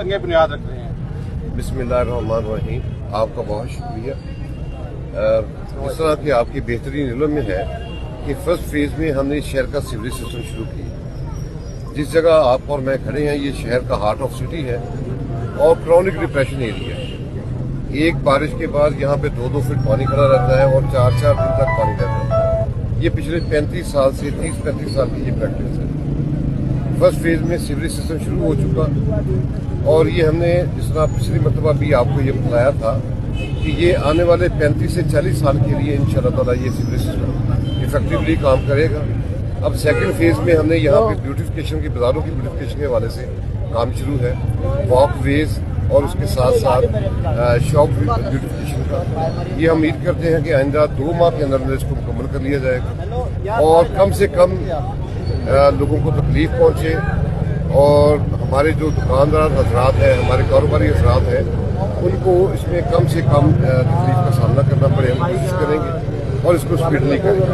संगे बुनियाद रख रहे हैं। बिस्मिल्लाहिर्रहमानिर्रहीम। आपका बहुत शुक्रिया। जिस तरह की आपकी बेहतरीन इल्म में है कि फर्स्ट फेज में हमने शहर का सीवरेज सिस्टम शुरू किया। जिस जगह आप और मैं खड़े हैं ये शहर का हार्ट ऑफ सिटी है और क्रॉनिक डिप्रेशन एरिया है। एक बारिश के बाद यहाँ पे 2-2 फीट पानी खड़ा रहता है और 4-4 दिन तक पानी रहता है। ये पिछले 35 साल से 30-35 साल की ये प्रैक्टिस है। फर्स्ट फेज में सीवरेज सिस्टम शुरू हो चुका और ये हमने जिस तरह पिछली मरतबा भी आपको ये बताया था कि ये आने वाले 35 से 40 साल के लिए इंशाअल्लाह ताला ये सीवरेज सिस्टम इफेक्टिवली काम करेगा। अब सेकंड फेज में हमने यहाँ पे ब्यूटिफिकेशन की बाजारों की ब्यूटिफिकेशन के हवाले से काम शुरू है, वॉक वेज और उसके साथ साथ शॉप ब्यूटिफिकेशन का। ये हम उम्मीद करते हैं कि आइंदा 2 माह के अंदर इसको मुकम्मल कर लिया जाएगा और कम से कम लोगों को तकलीफ पहुँचे और हमारे जो दुकानदार हजरात हैं, हमारे कारोबारी हजरात हैं, उनको इसमें कम से कम तकलीफ का सामना करना पड़े। हम कोशिश करेंगे और इसको स्पीडली करेंगे।